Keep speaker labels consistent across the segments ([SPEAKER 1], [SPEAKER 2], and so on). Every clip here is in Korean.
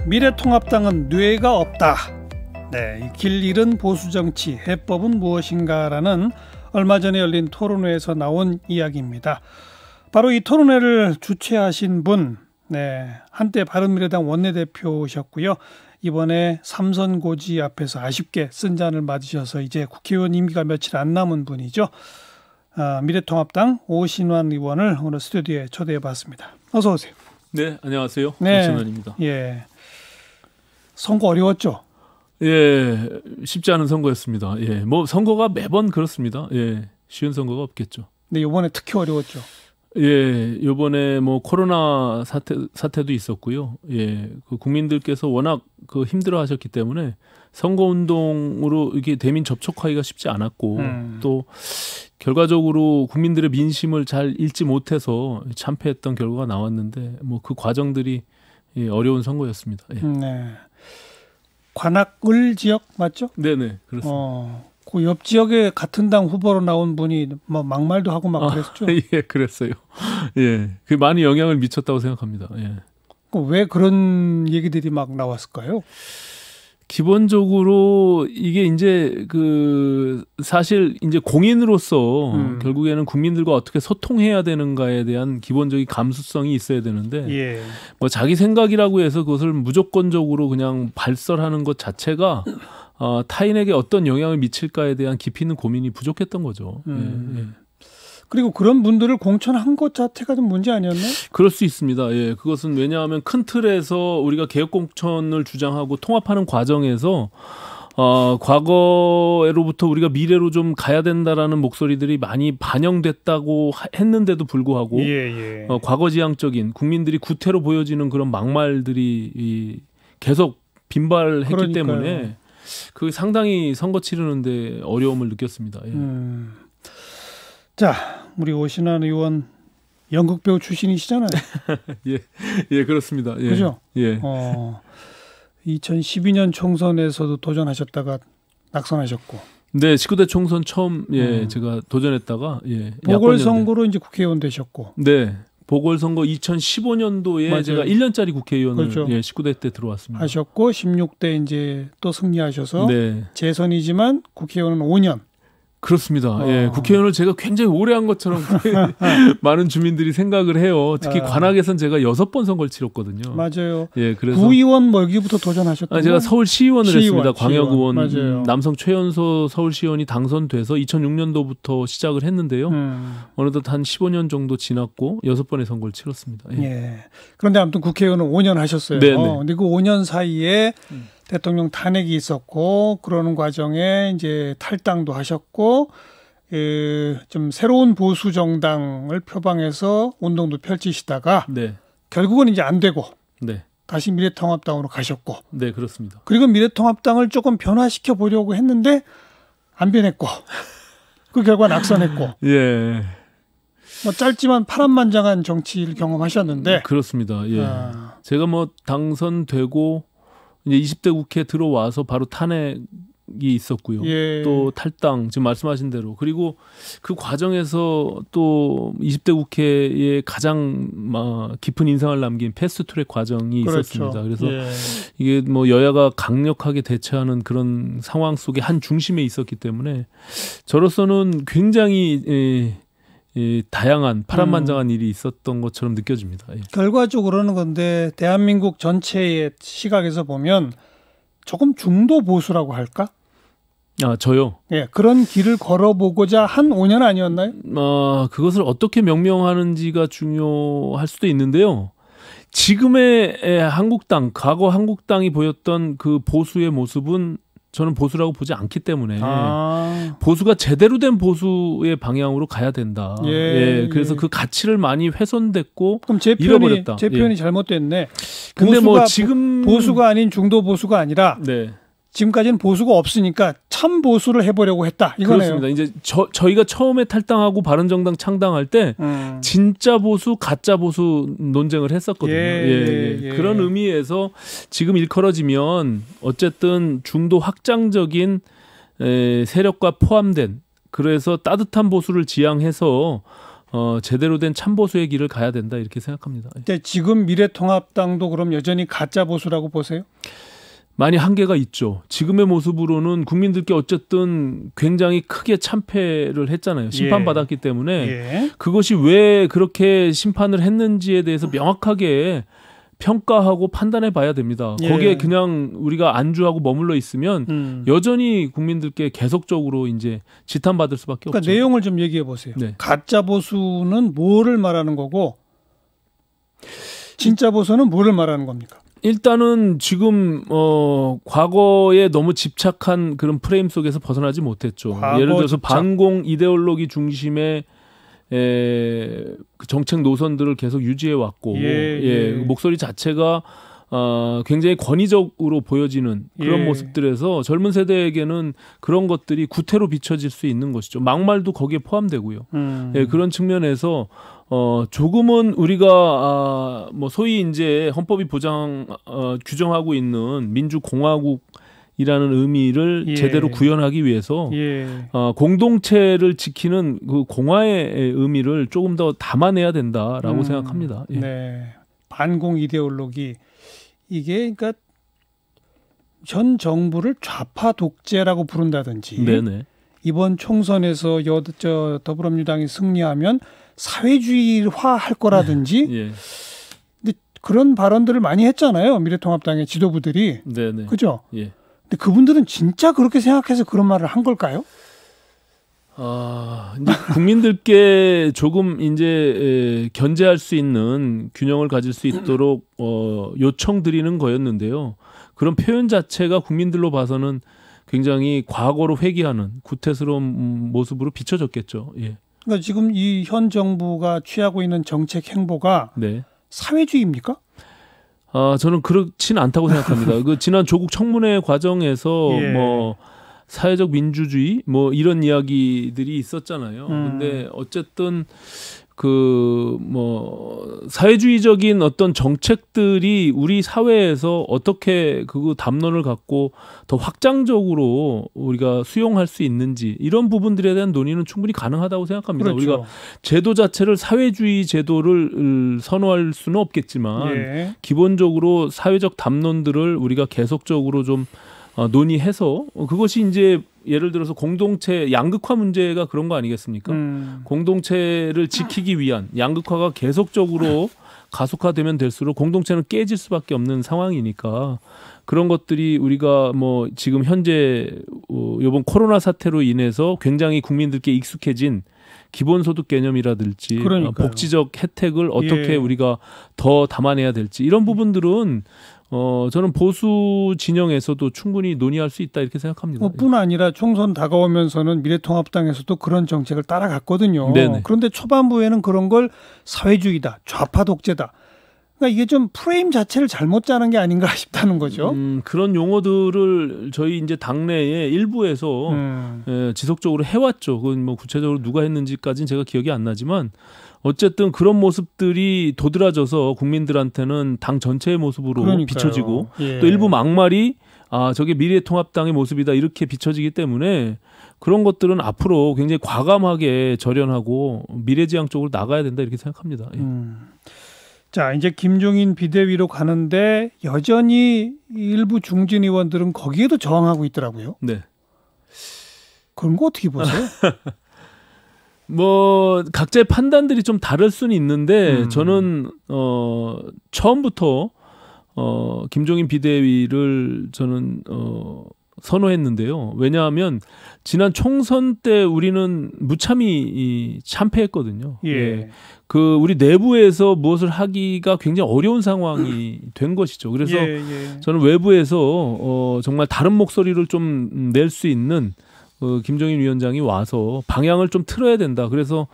[SPEAKER 1] 미래통합당은 뇌가 없다. 네, 길 잃은 보수정치 해법은 무엇인가라는 얼마 전에 열린 토론회에서 나온 이야기입니다. 바로 이 토론회를 주최하신 분, 한때 바른미래당 원내대표셨고요. 이번에 삼선고지 앞에서 아쉽게 쓴잔을 맞으셔서 이제 국회의원 임기가 며칠 안 남은 분이죠. 미래통합당 오신환 의원을 오늘 스튜디오에 초대해봤습니다. 어서 오세요.
[SPEAKER 2] 네, 안녕하세요. 오신환입니다.
[SPEAKER 1] 예, 선거 어려웠죠?
[SPEAKER 2] 예, 쉽지 않은 선거였습니다. 예, 뭐 선거가 매번 그렇습니다. 예, 쉬운 선거가 없겠죠.
[SPEAKER 1] 네, 이번에 특히 어려웠죠.
[SPEAKER 2] 예, 이번에 뭐 코로나 사태도 있었고요. 예, 그 국민들께서 워낙 그 힘들어하셨기 때문에 선거 운동으로 이게 대민 접촉하기가 쉽지 않았고 또 결과적으로 국민들의 민심을 잘 읽지 못해서 참패했던 결과가 나왔는데 뭐 그 과정들이 어려운 선거였습니다. 예.
[SPEAKER 1] 네. 관악을 지역 맞죠?
[SPEAKER 2] 네네, 그렇습니다.
[SPEAKER 1] 그 옆 지역에 같은 당 후보로 나온 분이 뭐 막말도 하고 막 그랬죠.
[SPEAKER 2] 예, 그랬어요. 예, 그 많이 영향을 미쳤다고 생각합니다. 예.
[SPEAKER 1] 왜 그런 얘기들이 막 나왔을까요?
[SPEAKER 2] 기본적으로 이게 이제 그 사실 이제 공인으로서 결국에는 국민들과 어떻게 소통해야 되는가에 대한 기본적인 감수성이 있어야 되는데
[SPEAKER 1] 예.
[SPEAKER 2] 뭐 자기 생각이라고 해서 그것을 무조건적으로 그냥 발설하는 것 자체가 타인에게 어떤 영향을 미칠까에 대한 깊이 있는 고민이 부족했던 거죠. 예.
[SPEAKER 1] 그리고 그런 분들을 공천한 것 자체가 좀 문제 아니었나요?
[SPEAKER 2] 그럴 수 있습니다. 예, 그것은 왜냐하면 큰 틀에서 우리가 개혁 공천을 주장하고 통합하는 과정에서 과거로부터 우리가 미래로 좀 가야 된다라는 목소리들이 많이 반영됐다고 했는데도 불구하고 과거지향적인 국민들이 구태로 보여지는 그런 막말들이 계속 빈발했기
[SPEAKER 1] 그러니까요.
[SPEAKER 2] 때문에 그 상당히 선거 치르는데 어려움을 느꼈습니다. 예.
[SPEAKER 1] 자, 우리 오신환 의원 연극 배우 출신이시잖아요.
[SPEAKER 2] 예, 그렇습니다. 예.
[SPEAKER 1] 그죠?
[SPEAKER 2] 예.
[SPEAKER 1] 2012년 총선에서도 도전하셨다가 낙선하셨고.
[SPEAKER 2] 네, 19대 총선 처음 제가 도전했다가
[SPEAKER 1] 보궐선거로 이제 국회의원 되셨고.
[SPEAKER 2] 네. 보궐선거 2015년도에
[SPEAKER 1] 맞아요.
[SPEAKER 2] 제가 1년짜리 국회의원을
[SPEAKER 1] 그렇죠.
[SPEAKER 2] 19대 때 들어왔습니다.
[SPEAKER 1] 하셨고 16대 이제 또 승리하셔서 재선이지만 국회의원은 5년.
[SPEAKER 2] 그렇습니다. 예, 국회의원을 제가 굉장히 오래 한 것처럼 많은 주민들이 생각을 해요. 특히 관악에선 제가 6번 선거를 치렀거든요.
[SPEAKER 1] 맞아요.
[SPEAKER 2] 예, 그래서
[SPEAKER 1] 구의원 뭐 여기부터 도전하셨던
[SPEAKER 2] 제가 서울시의원을 했습니다. 광역의원.
[SPEAKER 1] 맞아요.
[SPEAKER 2] 남성 최연소 서울시의원이 당선돼서 2006년도부터 시작을 했는데요. 어느덧 한 15년 정도 지났고 6번의 선거를 치렀습니다.
[SPEAKER 1] 예. 그런데 아무튼 국회의원은 5년 하셨어요. 근데 그 5년 사이에 대통령 탄핵이 있었고 그러는 과정에 이제 탈당도 하셨고 좀 새로운 보수 정당을 표방해서 운동도 펼치시다가 결국은 이제 안 되고 다시 미래통합당으로 가셨고
[SPEAKER 2] 네, 그렇습니다.
[SPEAKER 1] 그리고 미래통합당을 조금 변화시켜 보려고 했는데 안 변했고 그 결과 낙선했고
[SPEAKER 2] 예.
[SPEAKER 1] 뭐 짧지만 파란만장한 정치를 경험하셨는데
[SPEAKER 2] 그렇습니다. 예. 제가 뭐 당선되고 이제 20대 국회에 들어와서 바로 탄핵이 있었고요. 또 탈당, 지금 말씀하신 대로. 그리고 그 과정에서 또 20대 국회에 가장 깊은 인상을 남긴 패스트트랙 과정이 있었습니다. 그래서 이게 뭐 여야가 강력하게 대처하는 그런 상황 속에 한 중심에 있었기 때문에 저로서는 굉장히 다양한 파란만장한 일이 있었던 것처럼 느껴집니다.
[SPEAKER 1] 결과적으로는 근데 대한민국 전체의 시각에서 보면 조금 중도 보수라고 할까?
[SPEAKER 2] 저요?
[SPEAKER 1] 예, 그런 길을 걸어보고자 한 5년 아니었나요?
[SPEAKER 2] 그것을 어떻게 명명하는지가 중요할 수도 있는데요. 지금의 한국당, 과거 한국당이 보였던 그 보수의 모습은 저는 보수라고 보지 않기 때문에 보수가 제대로 된 보수의 방향으로 가야 된다. 그래서 그 가치를 많이 훼손됐고
[SPEAKER 1] 그럼
[SPEAKER 2] 잃어버렸다.
[SPEAKER 1] 제 표현이 잘못됐네.
[SPEAKER 2] 근데 뭐 지금
[SPEAKER 1] 보수가 아닌 중도 보수가 아니라 지금까지는 보수가 없으니까 참 보수를 해보려고 했다. 이거네요.
[SPEAKER 2] 그렇습니다. 이제 저희가 처음에 탈당하고 바른정당 창당할 때 진짜 보수, 가짜 보수 논쟁을 했었거든요. 그런 의미에서 지금 일컬어지면 어쨌든 중도 확장적인 세력과 포함된 그래서 따뜻한 보수를 지향해서 제대로 된 참보수의 길을 가야 된다 이렇게 생각합니다.
[SPEAKER 1] 지금 미래통합당도 그럼 여전히 가짜 보수라고 보세요?
[SPEAKER 2] 많이 한계가 있죠. 지금의 모습으로는 국민들께 어쨌든 굉장히 크게 참패를 했잖아요. 심판받았기 때문에 그것이 왜 그렇게 심판을 했는지에 대해서 명확하게 평가하고 판단해 봐야 됩니다. 거기에 그냥 우리가 안주하고 머물러 있으면 여전히 국민들께 계속적으로 이제 지탄받을 수밖에 없죠.
[SPEAKER 1] 그러니까 내용을 좀 얘기해 보세요. 가짜 보수는 뭐를 말하는 거고 진짜 보수는 뭐를 말하는 겁니까?
[SPEAKER 2] 일단은 지금 과거에 너무 집착한 그런 프레임 속에서 벗어나지 못했죠. 예를 들어서 반공 이데올로기 중심의 그 정책 노선들을 계속 유지해 왔고 목소리 자체가 굉장히 권위적으로 보여지는 그런 모습들에서 젊은 세대에게는 그런 것들이 구태로 비춰질 수 있는 것이죠. 막말도 거기에 포함되고요. 그런 측면에서 조금은 우리가 뭐 소위 이제 헌법이 규정하고 있는 민주공화국이라는 의미를 제대로 구현하기 위해서 공동체를 지키는 그 공화의 의미를 조금 더 담아내야 된다라고 생각합니다.
[SPEAKER 1] 반공 이데올로기 이게 그러니까 전 정부를 좌파 독재라고 부른다든지 이번 총선에서 더불어민주당이 승리하면 사회주의화 할 거라든지 근데 그런 발언들을 많이 했잖아요. 미래통합당의 지도부들이. 그죠? 근데 그분들은 진짜 그렇게 생각해서 그런 말을 한 걸까요?
[SPEAKER 2] 이제 국민들께 조금 이제 견제할 수 있는 균형을 가질 수 있도록 요청드리는 거였는데요. 그런 표현 자체가 국민들로 봐서는 굉장히 과거로 회귀하는 구태스러운 모습으로 비춰졌겠죠.
[SPEAKER 1] 그러니까 지금 이 현 정부가 취하고 있는 정책 행보가 사회주의입니까?
[SPEAKER 2] 저는 그렇진 않다고 생각합니다. 그 지난 조국 청문회 과정에서 뭐 사회적 민주주의 뭐 이런 이야기들이 있었잖아요. 근데 어쨌든 그 뭐 사회주의적인 어떤 정책들이 우리 사회에서 어떻게 그 담론을 갖고 더 확장적으로 우리가 수용할 수 있는지 이런 부분들에 대한 논의는 충분히 가능하다고 생각합니다. 우리가 제도 자체를 사회주의 제도를 선호할 수는 없겠지만 기본적으로 사회적 담론들을 우리가 계속적으로 좀 논의해서 그것이 이제 예를 들어서 공동체 양극화 문제가 그런 거 아니겠습니까? 공동체를 지키기 위한 양극화가 계속적으로 가속화되면 될수록 공동체는 깨질 수밖에 없는 상황이니까 그런 것들이 우리가 뭐 지금 현재 이번 코로나 사태로 인해서 굉장히 국민들께 익숙해진 기본소득 개념이라든지 복지적 혜택을 어떻게 우리가 더 담아내야 될지 이런 부분들은 저는 보수 진영에서도 충분히 논의할 수 있다 이렇게 생각합니다.
[SPEAKER 1] 뿐 아니라 총선 다가오면서는 미래통합당에서도 그런 정책을 따라갔거든요. 그런데 초반부에는 그런 걸 사회주의다, 좌파 독재다. 그러니까 이게 좀 프레임 자체를 잘못 짜는 게 아닌가 싶다는 거죠.
[SPEAKER 2] 그런 용어들을 저희 이제 당내에 일부에서 지속적으로 해왔죠. 그건 뭐 구체적으로 누가 했는지까지는 제가 기억이 안 나지만 어쨌든 그런 모습들이 도드라져서 국민들한테는 당 전체의 모습으로 비춰지고 또 일부 막말이 저게 미래통합당의 모습이다 이렇게 비춰지기 때문에 그런 것들은 앞으로 굉장히 과감하게 절연하고 미래지향적으로 나가야 된다 이렇게 생각합니다.
[SPEAKER 1] 자, 이제 김종인 비대위로 가는데 여전히 일부 중진 의원들은 거기에도 저항하고 있더라고요. 그런 거 어떻게 보세요?
[SPEAKER 2] 뭐 각자의 판단들이 좀 다를 수는 있는데 저는 처음부터 김종인 비대위를 저는 선호했는데요. 왜냐하면 지난 총선 때 우리는 무참히 참패했거든요. 그 우리 내부에서 무엇을 하기가 굉장히 어려운 상황이 된 것이죠. 그래서 저는 외부에서 정말 다른 목소리를 좀 낼 수 있는 김종인 위원장이 와서 방향을 좀 틀어야 된다. 그래서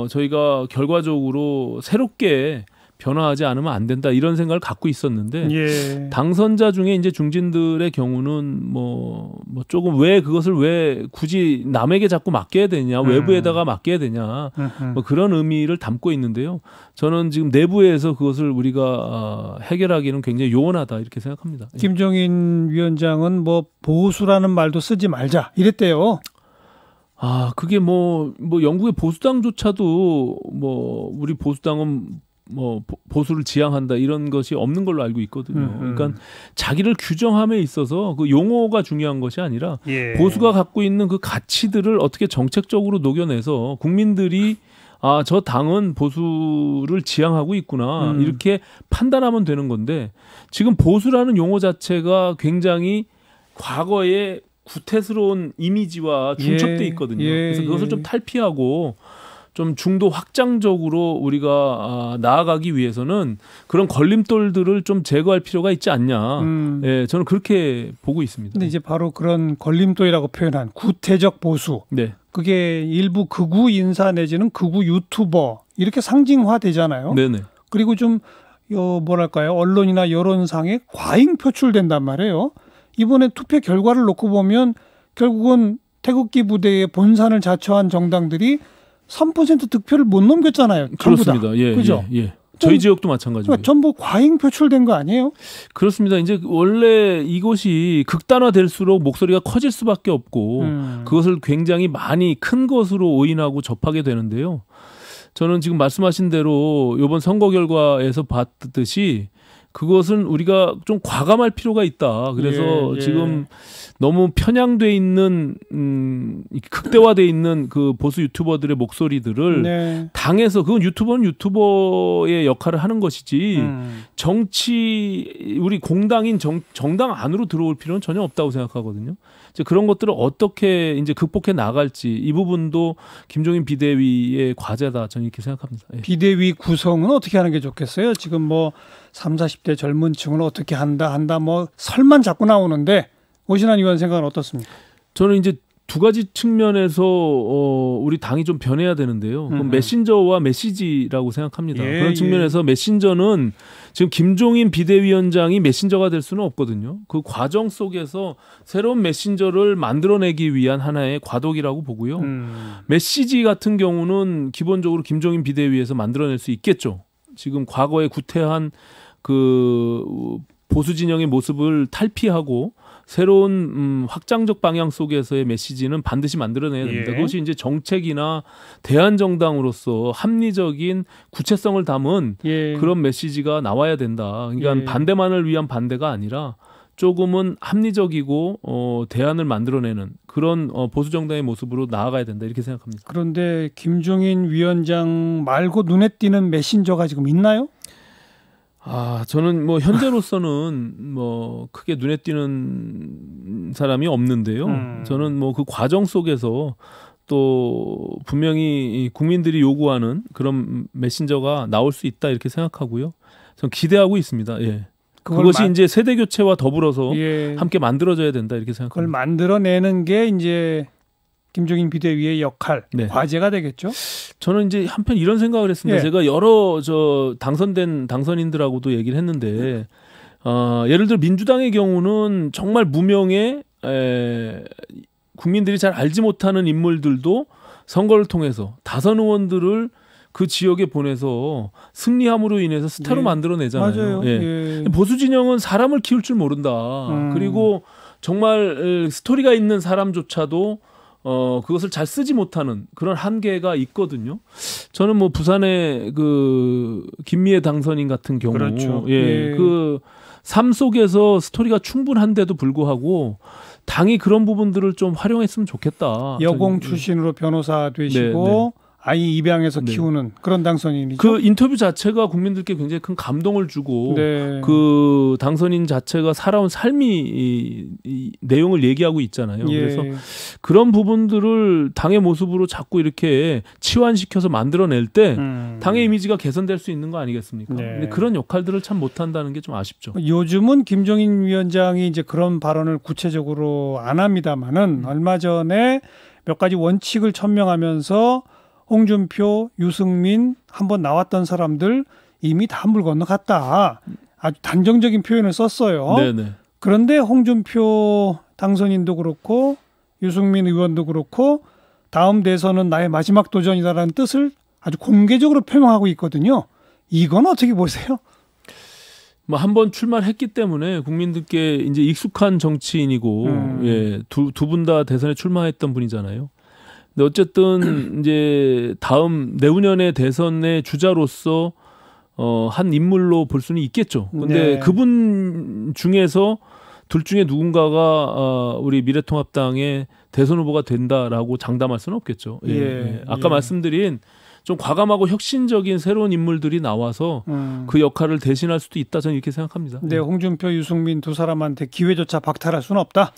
[SPEAKER 2] 저희가 결과적으로 새롭게 변화하지 않으면 안 된다 이런 생각을 갖고 있었는데 당선자 중에 이제 중진들의 경우는 뭐 조금 왜 그것을 왜 굳이 남에게 자꾸 맡겨야 되냐 외부에다가 맡겨야 되냐 뭐 그런 의미를 담고 있는데요. 저는 지금 내부에서 그것을 우리가 해결하기는 굉장히 요원하다 이렇게 생각합니다.
[SPEAKER 1] 김종인 위원장은 뭐 보수라는 말도 쓰지 말자 이랬대요.
[SPEAKER 2] 그게 뭐 영국의 보수당조차도 뭐 우리 보수당은 뭐 보수를 지향한다 이런 것이 없는 걸로 알고 있거든요. 그러니까 자기를 규정함에 있어서 그 용어가 중요한 것이 아니라
[SPEAKER 1] 예.
[SPEAKER 2] 보수가 갖고 있는 그 가치들을 어떻게 정책적으로 녹여내서 국민들이 저 당은 보수를 지향하고 있구나 이렇게 판단하면 되는 건데 지금 보수라는 용어 자체가 굉장히 과거에 구태스러운 이미지와 중첩돼 있거든요. 그래서 그것을 좀 탈피하고 좀 중도 확장적으로 우리가 나아가기 위해서는 그런 걸림돌들을 좀 제거할 필요가 있지 않냐. 예, 저는 그렇게 보고 있습니다.
[SPEAKER 1] 근데 이제 바로 그런 걸림돌이라고 표현한 구태적 보수.
[SPEAKER 2] 네.
[SPEAKER 1] 그게 일부 극우 인사 내지는 극우 유튜버 이렇게 상징화되잖아요.
[SPEAKER 2] 네네.
[SPEAKER 1] 그리고 좀 뭐랄까요, 언론이나 여론상에 과잉 표출된단 말이에요. 이번에 투표 결과를 놓고 보면 결국은 태극기 부대의 본산을 자처한 정당들이 3% 득표를 못 넘겼잖아요.
[SPEAKER 2] 그렇습니다. 예,
[SPEAKER 1] 그죠?
[SPEAKER 2] 예. 저희 지역도 마찬가지고요.
[SPEAKER 1] 그러니까 전부 과잉 표출된 거 아니에요?
[SPEAKER 2] 그렇습니다. 이제 원래 이것이 극단화될수록 목소리가 커질 수밖에 없고 그것을 굉장히 많이 큰 것으로 오인하고 접하게 되는데요. 저는 지금 말씀하신 대로 이번 선거 결과에서 봤듯이 그것은 우리가 좀 과감할 필요가 있다. 그래서 지금 너무 편향돼 있는 극대화돼 있는 그 보수 유튜버들의 목소리들을 당에서 그건 유튜버는 유튜버의 역할을 하는 것이지 정치 우리 공당인 정당 안으로 들어올 필요는 전혀 없다고 생각하거든요. 이제 그런 것들을 어떻게 이제 극복해 나갈지 이 부분도 김종인 비대위의 과제다 저는 이렇게 생각합니다. 예.
[SPEAKER 1] 비대위 구성은 어떻게 하는 게 좋겠어요? 지금 뭐 30, 40대 젊은 층을 어떻게 한다 뭐 설만 자꾸 나오는데 오신환 의원 생각은 어떻습니까?
[SPEAKER 2] 저는 이제 두 가지 측면에서 우리 당이 좀 변해야 되는데요. 그건 메신저와 메시지라고 생각합니다. 그런 측면에서 메신저는 지금 김종인 비대위원장이 메신저가 될 수는 없거든요. 그 과정 속에서 새로운 메신저를 만들어내기 위한 하나의 과도기라고 보고요. 메시지 같은 경우는 기본적으로 김종인 비대위에서 만들어낼 수 있겠죠. 지금 과거에 구태한 그 보수 진영의 모습을 탈피하고 새로운 확장적 방향 속에서의 메시지는 반드시 만들어내야 됩니다. 그것이 이제 정책이나 대한정당으로서 합리적인 구체성을 담은 그런 메시지가 나와야 된다. 그러니까 반대만을 위한 반대가 아니라 조금은 합리적이고 대안을 만들어내는 그런 보수정당의 모습으로 나아가야 된다 이렇게 생각합니다.
[SPEAKER 1] 그런데 김종인 위원장 말고 눈에 띄는 메신저가 지금 있나요?
[SPEAKER 2] 저는 뭐 현재로서는 뭐 크게 눈에 띄는 사람이 없는데요. 저는 뭐 그 과정 속에서 또 분명히 국민들이 요구하는 그런 메신저가 나올 수 있다 이렇게 생각하고요. 저는 기대하고 있습니다. 예. 그것이 이제 세대 교체와 더불어서 함께 만들어져야 된다 이렇게 생각합니다.
[SPEAKER 1] 그걸 만들어내는 게 이제 김종인 비대위의 역할, 과제가 되겠죠?
[SPEAKER 2] 저는 이제 한편 이런 생각을 했습니다. 제가 여러 당선인들하고도 얘기를 했는데 예를 들어 민주당의 경우는 정말 무명의 국민들이 잘 알지 못하는 인물들도 선거를 통해서 다선 의원들을 그 지역에 보내서 승리함으로 인해서 스타로 만들어내잖아요.
[SPEAKER 1] 맞아요.
[SPEAKER 2] 보수 진영은 사람을 키울 줄 모른다. 그리고 정말 스토리가 있는 사람조차도 그것을 잘 쓰지 못하는 그런 한계가 있거든요. 저는 뭐 부산의 그 김미애 당선인 같은 경우, 그 삶 속에서 스토리가 충분한데도 불구하고 당이 그런 부분들을 좀 활용했으면 좋겠다.
[SPEAKER 1] 여공 출신으로 변호사 되시고 아이 입양해서 키우는 그런 당선인이죠.
[SPEAKER 2] 그 인터뷰 자체가 국민들께 굉장히 큰 감동을 주고 그 당선인 자체가 살아온 삶이 이 내용을 얘기하고 있잖아요. 그래서 그런 부분들을 당의 모습으로 자꾸 이렇게 치환시켜서 만들어낼 때 당의 이미지가 개선될 수 있는 거 아니겠습니까? 근데 그런 역할들을 참 못한다는 게 좀 아쉽죠.
[SPEAKER 1] 요즘은 김종인 위원장이 이제 그런 발언을 구체적으로 안 합니다만은 얼마 전에 몇 가지 원칙을 천명하면서 홍준표, 유승민 한번 나왔던 사람들 이미 다 물 건너갔다. 아주 단정적인 표현을 썼어요. 그런데 홍준표 당선인도 그렇고 유승민 의원도 그렇고 다음 대선은 나의 마지막 도전이다라는 뜻을 아주 공개적으로 표명하고 있거든요. 이건 어떻게 보세요?
[SPEAKER 2] 뭐 한 번 출마를 했기 때문에 국민들께 이제 익숙한 정치인이고 두 분 다 대선에 출마했던 분이잖아요. 근데 어쨌든 이제 다음 내후년의 대선의 주자로서 한 인물로 볼 수는 있겠죠. 근데 그분 중에서 둘 중에 누군가가 우리 미래통합당의 대선 후보가 된다라고 장담할 수는 없겠죠. 아까 말씀드린 좀 과감하고 혁신적인 새로운 인물들이 나와서 그 역할을 대신할 수도 있다, 저는 이렇게 생각합니다.
[SPEAKER 1] 네, 홍준표, 유승민 두 사람한테 기회조차 박탈할 수는 없다.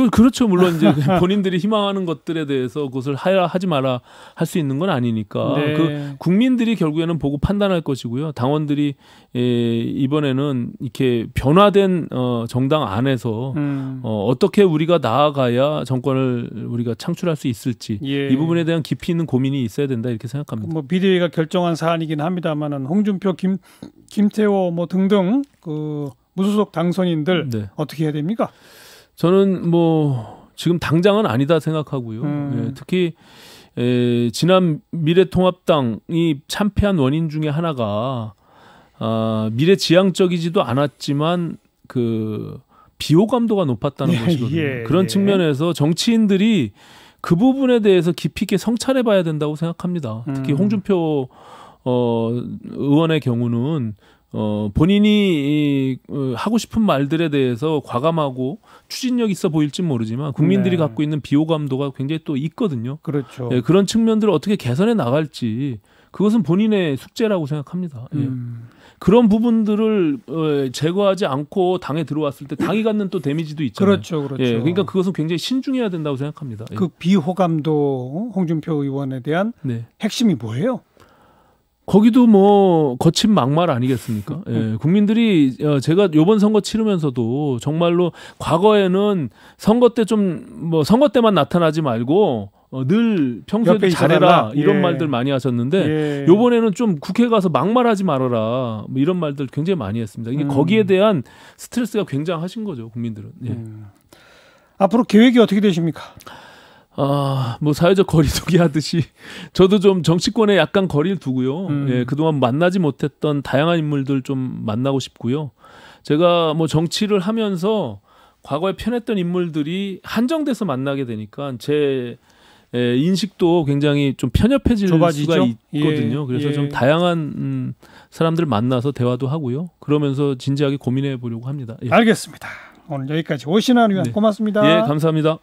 [SPEAKER 2] 그렇죠. 물론 이제 본인들이 희망하는 것들에 대해서 그것을 하지 마라 할 수 있는 건 아니니까. 그 국민들이 결국에는 보고 판단할 것이고요. 당원들이 이번에는 이렇게 변화된 정당 안에서 어떻게 우리가 나아가야 정권을 우리가 창출할 수 있을지 이 부분에 대한 깊이 있는 고민이 있어야 된다, 이렇게 생각합니다.
[SPEAKER 1] 뭐 비대위가 결정한 사안이긴 합니다만은 홍준표, 김태호 뭐 등등 그 무소속 당선인들 어떻게 해야 됩니까?
[SPEAKER 2] 저는 뭐 지금 당장은 아니다 생각하고요. 특히 지난 미래통합당이 참패한 원인 중에 하나가 미래지향적이지도 않았지만 그 비호감도가 높았다는 것이거든요. 그런 측면에서 정치인들이 그 부분에 대해서 깊이 있게 성찰해 봐야 된다고 생각합니다. 특히 홍준표 의원의 경우는 본인이 하고 싶은 말들에 대해서 과감하고 추진력 있어 보일진 모르지만 국민들이 갖고 있는 비호감도가 굉장히 또 있거든요.
[SPEAKER 1] 그렇죠.
[SPEAKER 2] 그런 측면들을 어떻게 개선해 나갈지 그것은 본인의 숙제라고 생각합니다. 그런 부분들을 제거하지 않고 당에 들어왔을 때 당이 갖는 또 데미지도 있잖아요.
[SPEAKER 1] 그렇죠.
[SPEAKER 2] 그러니까 그것은 굉장히 신중해야 된다고 생각합니다.
[SPEAKER 1] 그 비호감도 홍준표 의원에 대한 핵심이 뭐예요?
[SPEAKER 2] 거기도 뭐 거친 막말 아니겠습니까? 국민들이 제가 이번 선거 치르면서도 정말로 과거에는 선거 때 선거 때만 나타나지 말고 늘 평소에도 잘해라 이런 말들 많이 하셨는데 이번에는 좀 국회 가서 막말하지 말아라 뭐 이런 말들 굉장히 많이 했습니다. 이게 거기에 대한 스트레스가 굉장하신 거죠, 국민들은.
[SPEAKER 1] 앞으로 계획이 어떻게 되십니까?
[SPEAKER 2] 뭐 사회적 거리두기 하듯이 저도 좀 정치권에 약간 거리를 두고요. 그동안 만나지 못했던 다양한 인물들 좀 만나고 싶고요. 제가 뭐 정치를 하면서 과거에 편했던 인물들이 한정돼서 만나게 되니까 제 인식도 굉장히 좀 편협해질 수가 있거든요. 그래서 좀 다양한 사람들 만나서 대화도 하고요. 그러면서 진지하게 고민해 보려고 합니다.
[SPEAKER 1] 알겠습니다. 오늘 여기까지 오신환 의원 고맙습니다.
[SPEAKER 2] 감사합니다.